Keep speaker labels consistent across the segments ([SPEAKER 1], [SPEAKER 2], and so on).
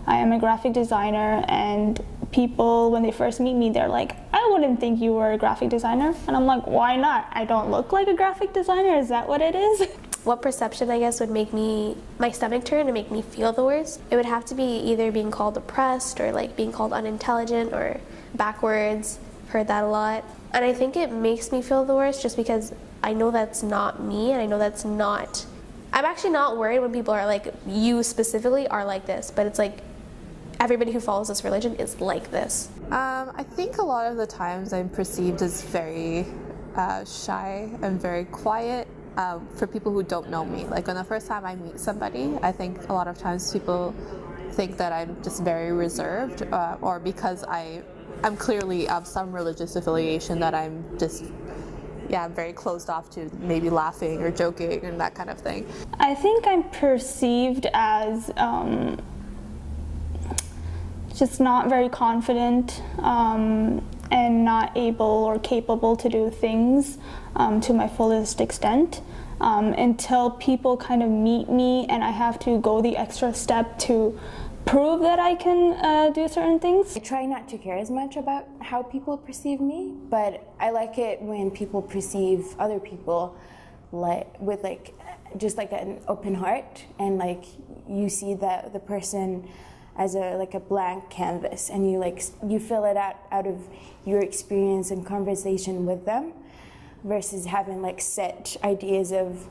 [SPEAKER 1] I am a graphic designer, and people, when they first meet me, they're like, I wouldn't think you were a graphic designer. And I'm like, why not? I don't look like a graphic designer, is that what it is?
[SPEAKER 2] What perception, I guess, would make my stomach turn and make me feel the worst? It would have to be either being called oppressed or like being called unintelligent or backwards. Heard that a lot. And I think it makes me feel the worst just because I know that's not me, and I know that's not, I'm actually not worried when people are like, you specifically are like this, but it's like everybody who follows this religion is like this.
[SPEAKER 3] I think a lot of the times I'm perceived as very shy and very quiet. For people who don't know me. Like, when the first time I meet somebody, I think a lot of times people think that I'm just very reserved, or because I'm clearly of some religious affiliation, that I'm just, very closed off to maybe laughing or joking and that kind of thing.
[SPEAKER 1] I think I'm perceived as just not very confident, and not able or capable to do things to my fullest extent, until people kind of meet me and I have to go the extra step to prove that I can do certain things.
[SPEAKER 4] I try not to care as much about how people perceive me, but I like it when people perceive other people with just like an open heart, and like you see the person as a blank canvas, and you fill it out of your experience and conversation with them, versus having like set ideas of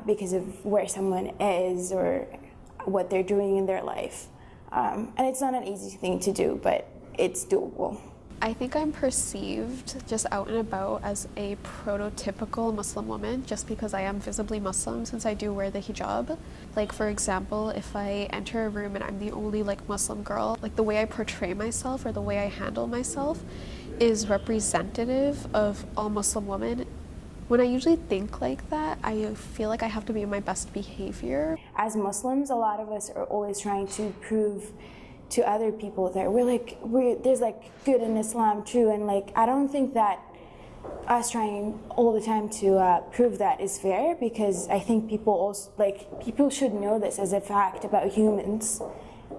[SPEAKER 4] because of where someone is or what they're doing in their life. And it's not an easy thing to do, but it's doable.
[SPEAKER 5] I think I'm perceived just out and about as a prototypical Muslim woman just because I am visibly Muslim, since I do wear the hijab. Like, for example, if I enter a room and I'm the only like Muslim girl, like the way I portray myself or the way I handle myself is representative of all Muslim women. When I usually think like that, I feel like I have to be in my best behavior.
[SPEAKER 4] As Muslims, a lot of us are always trying to prove to other people that there's like good in Islam too, and like I don't think that us trying all the time to prove that is fair, because I think people should know this as a fact about humans.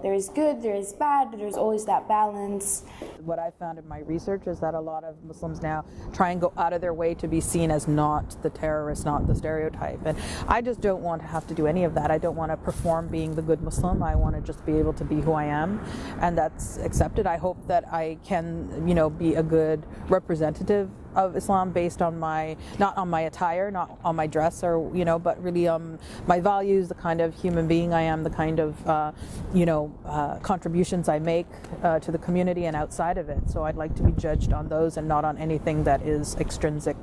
[SPEAKER 4] There is good, there is bad, but there's always that balance.
[SPEAKER 6] What I found in my research is that a lot of Muslims now try and go out of their way to be seen as not the terrorist, not the stereotype. And I just don't want to have to do any of that. I don't want to perform being the good Muslim. I want to just be able to be who I am, and that's accepted. I hope that I can, be a good representative of Islam based on not on my attire, not on my dress, or but really on my values, the kind of human being I am, the kind of contributions I make to the community and outside of it. So I'd like to be judged on those and not on anything that is extrinsic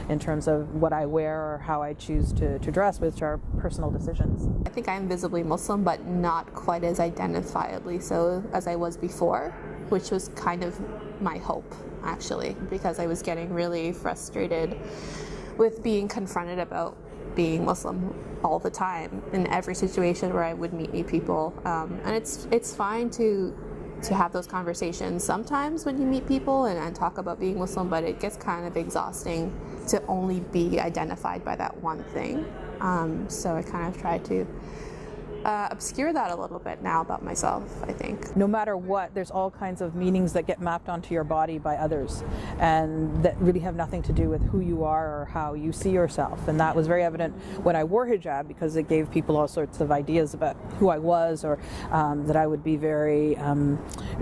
[SPEAKER 6] in terms of what I wear or how I choose to dress, which are personal decisions.
[SPEAKER 3] I think I'm visibly Muslim, but not quite as identifiably so as I was before, which was kind of my hope, actually, because I was getting really frustrated with being confronted about being Muslim all the time in every situation where I would meet new people. And it's fine to have those conversations sometimes when you meet people and talk about being Muslim, but it gets kind of exhausting to only be identified by that one thing. So I kind of try to obscure that a little bit now about myself, I think.
[SPEAKER 6] No matter what, there's all kinds of meanings that get mapped onto your body by others, and that really have nothing to do with who you are or how you see yourself. And that was very evident when I wore hijab, because it gave people all sorts of ideas about who I was, or that I would be very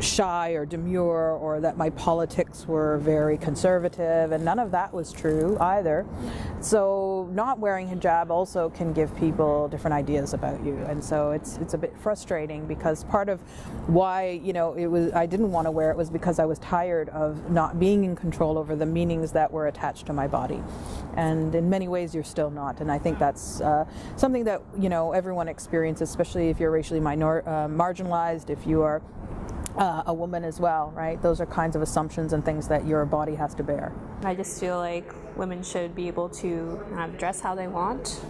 [SPEAKER 6] shy or demure, or that my politics were very conservative, and none of that was true either. So not wearing hijab also can give people different ideas about you, and so it's a bit frustrating, because part of why I didn't want to wear it was because I was tired of not being in control over the meanings that were attached to my body, and in many ways you're still not. And I think that's something that everyone experiences, especially if you're racially marginalized, if you are a woman as well, right? Those are kinds of assumptions and things that your body has to bear.
[SPEAKER 3] I just feel like women should be able to dress how they want,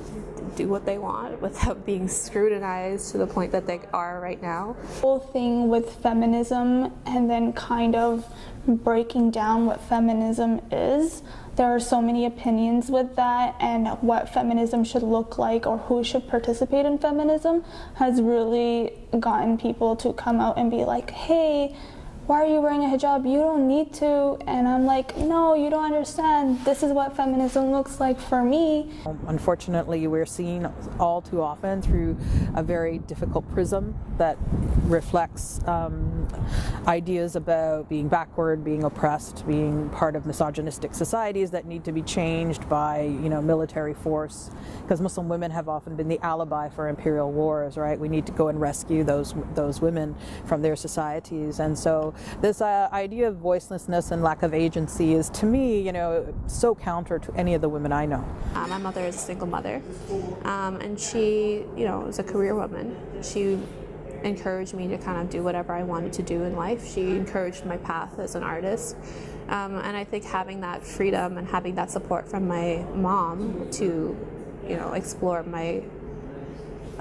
[SPEAKER 3] do what they want without being scrutinized to the point that they are right now.
[SPEAKER 1] Whole thing with feminism and then kind of breaking down what feminism is. There are so many opinions with that, and what feminism should look like or who should participate in feminism has really gotten people to come out and be like, hey, why are you wearing a hijab? You don't need to. And I'm like, no, you don't understand. This is what feminism looks like for me.
[SPEAKER 6] Unfortunately, we're seen all too often through a very difficult prism that reflects ideas about being backward, being oppressed, being part of misogynistic societies that need to be changed by, military force. Because Muslim women have often been the alibi for imperial wars, right? We need to go and rescue those women from their societies. And so this idea of voicelessness and lack of agency is, to me, so counter to any of the women I know.
[SPEAKER 3] My mother is a single mother, and she, is a career woman. She encouraged me to kind of do whatever I wanted to do in life. She encouraged my path as an artist. And I think having that freedom and having that support from my mom to, explore my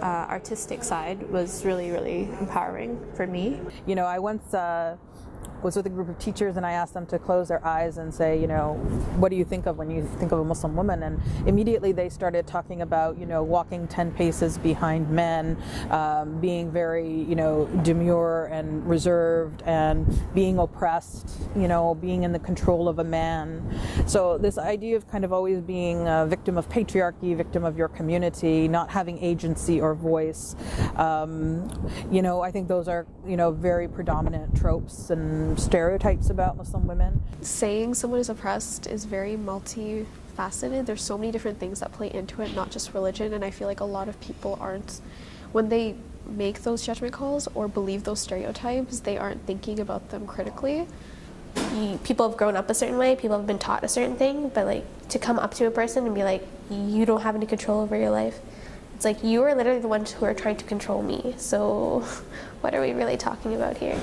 [SPEAKER 3] artistic side was really, really empowering for me.
[SPEAKER 6] I once was with a group of teachers, and I asked them to close their eyes and say, what do you think of when you think of a Muslim woman? And immediately they started talking about, walking 10 paces behind men, being very, demure and reserved, and being oppressed, being in the control of a man. So this idea of kind of always being a victim of patriarchy, victim of your community, not having agency or voice, I think those are, very predominant tropes and stereotypes about Muslim women.
[SPEAKER 5] Saying someone is oppressed is very multifaceted. There's so many different things that play into it, not just religion, and I feel like a lot of people aren't, when they make those judgment calls or believe those stereotypes, they aren't thinking about them critically.
[SPEAKER 2] People have grown up a certain way, people have been taught a certain thing, but to come up to a person and be like, you don't have any control over your life. It's like, you are literally the ones who are trying to control me, so what are we really talking about here?